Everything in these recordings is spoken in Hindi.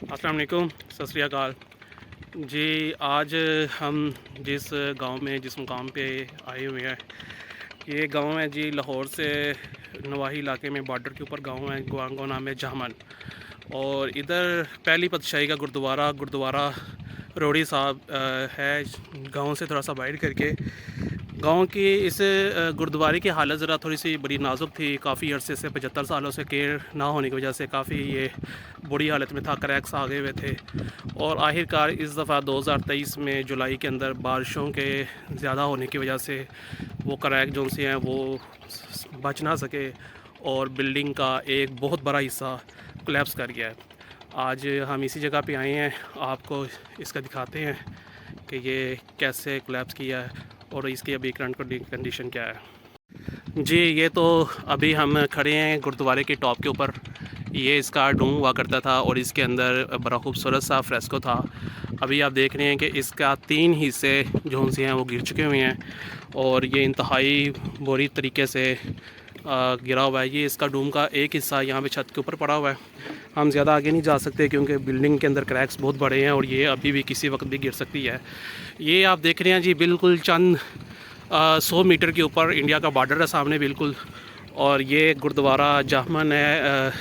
अस्सलाम वालेकुम, सत श्री अकाल जी। आज हम जिस गांव में जिस मुकाम पे आए हुए हैं, ये गांव है जी लाहौर से नवाही इलाके में बॉर्डर के ऊपर गांव है। गांव का नाम है जामन। और इधर पहली पातशाही का गुरुद्वारा रोड़ी साहब है। गांव से थोड़ा सा बाहर करके गांव की इस गुरुद्वारे की हालत ज़रा थोड़ी सी बड़ी नाजुक थी। काफ़ी अरसे से 75 सालों से केयर ना होने की वजह से काफ़ी ये बुरी हालत में था, क्रैक्स आ गए हुए थे। और आखिरकार इस दफ़ा 2023 में जुलाई के अंदर बारिशों के ज़्यादा होने की वजह से वो क्रैक जो से हैं वो बच ना सके और बिल्डिंग का एक बहुत बड़ा हिस्सा कोलैप्स कर गया है। आज हम इसी जगह पे आए हैं, आपको इसका दिखाते हैं कि ये कैसे कोलैप्स किया है और इसकी अभी करंट कंडीशन क्या है। जी ये तो अभी हम खड़े हैं गुरुद्वारे के टॉप के ऊपर। ये इसका डूम हुआ करता था और इसके अंदर बड़ा खूबसूरत सा फ्रेस्को था। अभी आप देख रहे हैं कि इसका 3 हिस्से जो से हैं वो गिर चुके हुए हैं और ये इंतहाई बुरी तरीके से गिरा हुआ है। ये इसका डूम का एक हिस्सा यहाँ पे छत के ऊपर पड़ा हुआ है। हम ज़्यादा आगे नहीं जा सकते क्योंकि बिल्डिंग के अंदर क्रैक्स बहुत बड़े हैं और ये अभी भी किसी वक्त भी गिर सकती है। ये आप देख रहे हैं जी बिल्कुल चंद 100 मीटर के ऊपर इंडिया का बॉर्डर है सामने बिल्कुल। और ये गुरुद्वारा जामन है।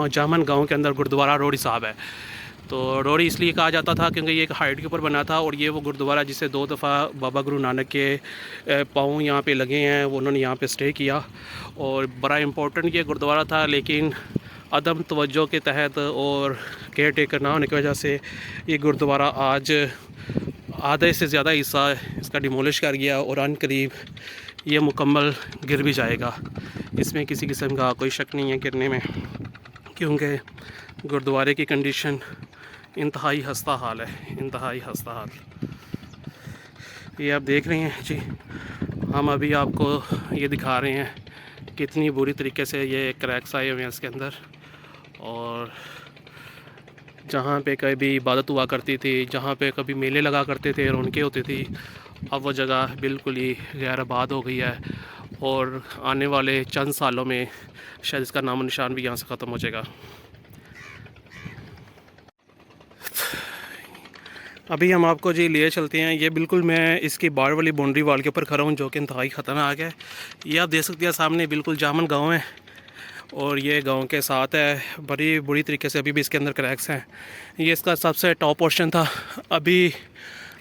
जामन गांव के अंदर गुरुद्वारा रोड़ी साहब है। तो रोड़ी इसलिए कहा जाता था क्योंकि ये एक हाइट के ऊपर बना था और ये वो गुरुद्वारा जिसे 2 दफ़ा बाबा गुरु नानक के पाँव यहाँ पे लगे हैं, वो उन्होंने यहाँ पे स्टे किया और बड़ा इम्पोर्टेंट ये गुरुद्वारा था। लेकिन अदम तवज्जो के तहत और केयर टेकर ना होने की वजह से ये गुरुद्वारा आज आधे से ज़्यादा हिस्सा इसका डिमोलिश कर गया और अन करीब ये मुकम्मल गिर भी जाएगा। इसमें किसी किस्म का कोई शक नहीं है गिरने में, क्योंकि गुरुद्वारे की कंडीशन इंतहाई खस्ता हाल है, इंतहाई खस्ता हाल। ये आप देख रहे हैं जी, हम अभी आपको ये दिखा रहे हैं कितनी बुरी तरीके से ये क्रैक्स आए हुए हैं इसके अंदर। और जहाँ पे कभी इबादत हुआ करती थी, जहाँ पे कभी मेले लगा करते थे, रौनकें होती थी, अब वो जगह बिल्कुल ही गैर आबाद हो गई है और आने वाले चंद सालों में शायद इसका नामो निशान भी यहाँ से ख़त्म हो जाएगा। अभी हम आपको जी लिए चलते हैं। ये बिल्कुल मैं इसकी बाहर वाली बाउंड्री वाल के ऊपर खड़ा हूँ जो कि इंतहाई ख़तरनाक है। ये आप देख सकते हैं सामने बिल्कुल जामन गाँव है और ये गांव के साथ है। बड़ी बुरी तरीके से अभी भी इसके अंदर क्रैक्स हैं। ये इसका सबसे टॉप पोर्शन था। अभी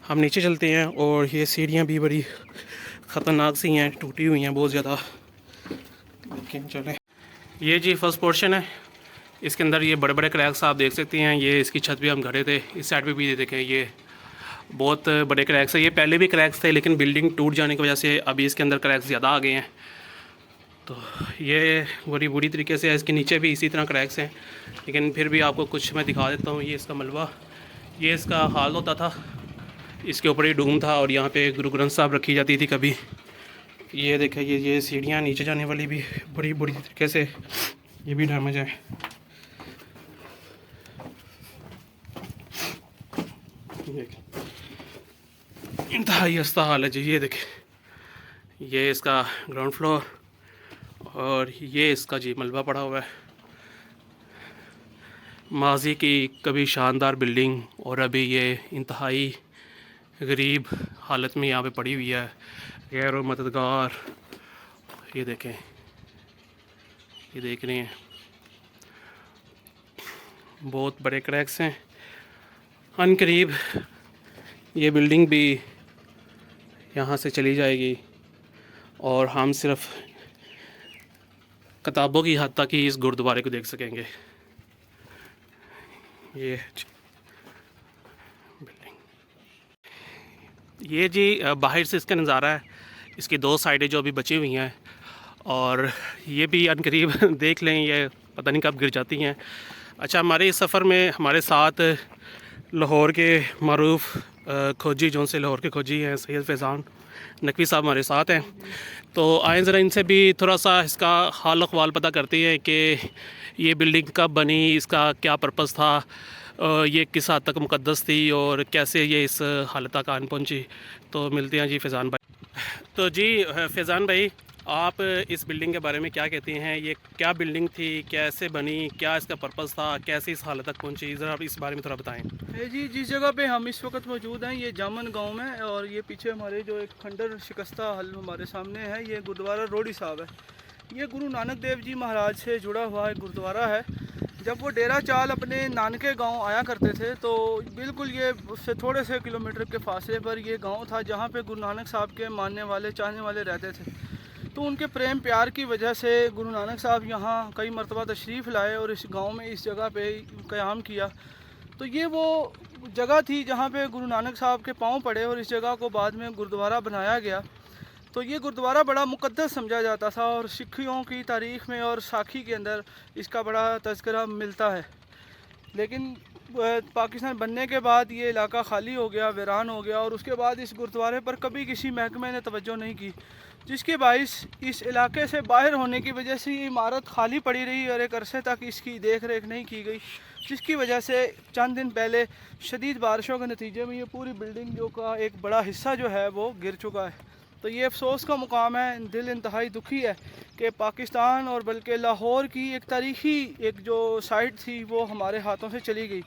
हम नीचे चलते हैं और ये सीढ़ियाँ भी बड़ी ख़तरनाक सी हैं, टूटी हुई हैं बहुत ज़्यादा। लेकिन चलें, ये जी फर्स्ट पोर्शन है। इसके अंदर ये बड़े बड़े क्रैक्स आप देख सकते हैं। ये इसकी छत भी हम खड़े थे, इस साइड पे भी देखें ये बहुत बड़े क्रैक्स है। ये पहले भी क्रैक्स थे लेकिन बिल्डिंग टूट जाने की वजह से अभी इसके अंदर क्रैक्स ज़्यादा आ गए हैं। तो ये बड़ी बुरी तरीके से है। इसके नीचे भी इसी तरह क्रैक्स हैं, लेकिन फिर भी आपको कुछ मैं दिखा देता हूँ। ये इसका मलबा, ये इसका हाल होता था, इसके ऊपर ही डूम था और यहाँ पे गुरु ग्रंथ साहब रखी जाती थी कभी। ये देखें, ये सीढ़ियाँ नीचे जाने वाली भी बड़ी बुरी तरीके से ये भी डैमेज है। इंतहाई खस्ता हाल है जी। ये देखें, ये इसका ग्राउंड फ्लोर और ये इसका जी मलबा पड़ा हुआ है। माजी की कभी शानदार बिल्डिंग और अभी ये इंतहाई गरीब हालत में यहाँ पे पड़ी हुई है, गैर मददगार। ये देखें, ये देख रहे हैं बहुत बड़े क्रैक्स हैं। अनकरीब ये बिल्डिंग भी यहाँ से चली जाएगी और हम सिर्फ किताबों की हद तक ही इस गुरुद्वारे को देख सकेंगे। ये बिल्डिंग, ये जी बाहर से इसका नज़ारा है। इसकी 2 साइडें जो अभी बची हुई हैं और ये भी अनकरीब देख लें, ये पता नहीं कब गिर जाती हैं। अच्छा, हमारे इस सफ़र में हमारे साथ लाहौर के मरूफ़ खोजी जो से लाहौर के खोजी हैं सैयद फैज़ान नकवी साहब हमारे साथ हैं। तो आए ज़रा इनसे भी थोड़ा सा इसका हाल अहवाल पता करते हैं कि ये बिल्डिंग कब बनी, इसका क्या पर्पस था, ये किस हद तक मुक़द्दस थी और कैसे ये इस हालत तक आन पहुँची। तो मिलते हैं जी फैज़ान भाई। तो जी फैज़ान भाई, आप इस बिल्डिंग के बारे में क्या कहते हैं? ये क्या बिल्डिंग थी, कैसे बनी, क्या इसका पर्पज़ था, कैसे इस हालत तक पहुंची? ज़रा आप इस बारे में थोड़ा बताएं। जी, जिस जगह पे हम इस वक्त मौजूद हैं ये जामन गांव में, और ये पीछे हमारे जो एक खंडर शिकस्ता हल हमारे सामने है, ये गुरुद्वारा रोडी साहब है। ये गुरु नानक देव जी महाराज से जुड़ा हुआ एक गुरुद्वारा है। जब वो डेरा चाल अपने नानके गांव आया करते थे तो बिल्कुल ये उससे थोड़े से किलोमीटर के फासले पर ये गांव था जहां पे गुरु नानक साहब के मानने वाले चाहने वाले रहते थे। तो उनके प्रेम प्यार की वजह से गुरु नानक साहब यहाँ कई मरतबा तशरीफ़ लाए और इस गांव में इस जगह पे क़याम किया। तो ये वो जगह थी जहाँ पे गुरु नानक साहब के पाँव पड़े और इस जगह को बाद में गुरुद्वारा बनाया गया। तो ये गुरुद्वारा बड़ा मुक़द्दस समझा जाता था और सिखियों की तारीख़ में और साखी के अंदर इसका बड़ा तज़किरा मिलता है। लेकिन पाकिस्तान बनने के बाद ये इलाका खाली हो गया, वीरान हो गया, और उसके बाद इस गुरुद्वारे पर कभी किसी महकमे ने तवज्जो नहीं की, जिसके बाइस इस इलाके से बाहर होने की वजह से ये इमारत खाली पड़ी रही और एक अरसे तक इसकी देख रेख नहीं की गई, जिसकी वजह से चंद दिन पहले शदीद बारिशों के नतीजे में ये पूरी बिल्डिंग जो का एक बड़ा हिस्सा जो है वो गिर चुका है। तो ये अफसोस का मुकाम है, दिल इंतहाई दुखी है कि पाकिस्तान और बल्कि लाहौर की एक तारीख़ी एक जो साइट थी वो हमारे हाथों से चली गई।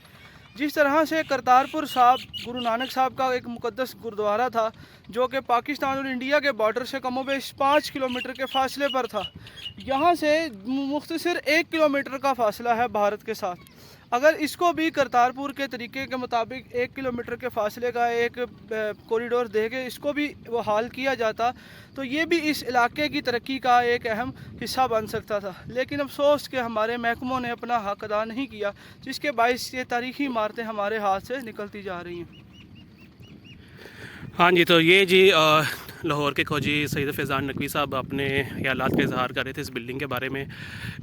जिस तरह से करतारपुर साहब गुरु नानक साहब का एक मुक़द्दस गुरुद्वारा था जो कि पाकिस्तान और इंडिया के बॉर्डर से कमोबेश 5 किलोमीटर के फासले पर था, यहाँ से मुख्तसर 1 किलोमीटर का फासला है भारत के साथ। अगर इसको भी करतारपुर के तरीके के मुताबिक 1 किलोमीटर के फासले का एक कॉरिडोर दे के इसको भी वो हाल किया जाता तो ये भी इस इलाके की तरक्की का एक अहम हिस्सा बन सकता था। लेकिन अफसोस कि हमारे महकमों ने अपना हक अदा नहीं किया, जिसके बाइस ये तारीख़ी इमारतें हमारे हाथ से निकलती जा रही हैं। हाँ जी, तो ये जी लाहौर के खोजी सैयद फैज़ान नकवी साहब अपने ख्यालात का इज़हार कर रहे थे इस बिल्डिंग के बारे में।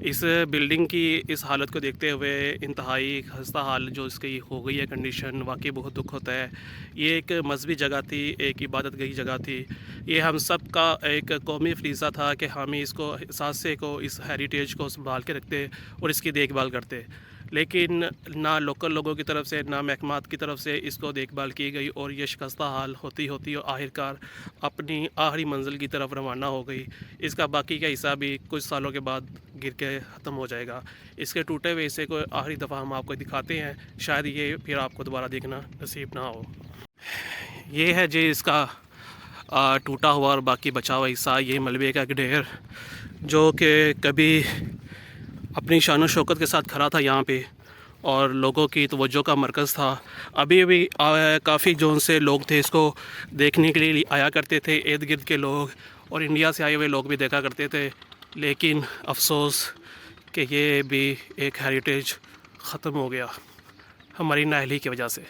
इस बिल्डिंग की इस हालत को देखते हुए इंतहाई खस्ता हाल जो इसकी हो गई है कंडीशन, वाकई बहुत दुख होता है। ये एक मजहबी जगह थी, एक इबादत गई जगह थी। ये हम सब का एक कौमी फ़रीज़ा था कि हम इसको सासे को इस हेरिटेज को संभाल के रखते और इसकी देखभाल करते, लेकिन ना लोकल लोगों की तरफ से ना महकमात की तरफ से इसको देखभाल की गई और ये शिकस्ता हाल होती होती और आखिरकार अपनी आखिरी मंजिल की तरफ रवाना हो गई। इसका बाकी का हिस्सा भी कुछ सालों के बाद गिर के ख़त्म हो जाएगा। इसके टूटे हुए हिस्से को आखिरी दफ़ा हम आपको दिखाते हैं, शायद ये फिर आपको दोबारा देखना नसीब ना हो। ये है जी इसका टूटा हुआ और बाकी बचा हुआ हिस्सा, ये मलबे का ढेर जो कि कभी अपनी शान शौकत के साथ खड़ा था यहाँ पे और लोगों की तवज्जो का मरकज़ था। अभी भी काफ़ी जोन से लोग थे इसको देखने के लिए आया करते थे, इर्द गिर्द के लोग और इंडिया से आए हुए लोग भी देखा करते थे। लेकिन अफसोस कि ये भी एक हेरिटेज ख़त्म हो गया हमारी नाअहली की वजह से।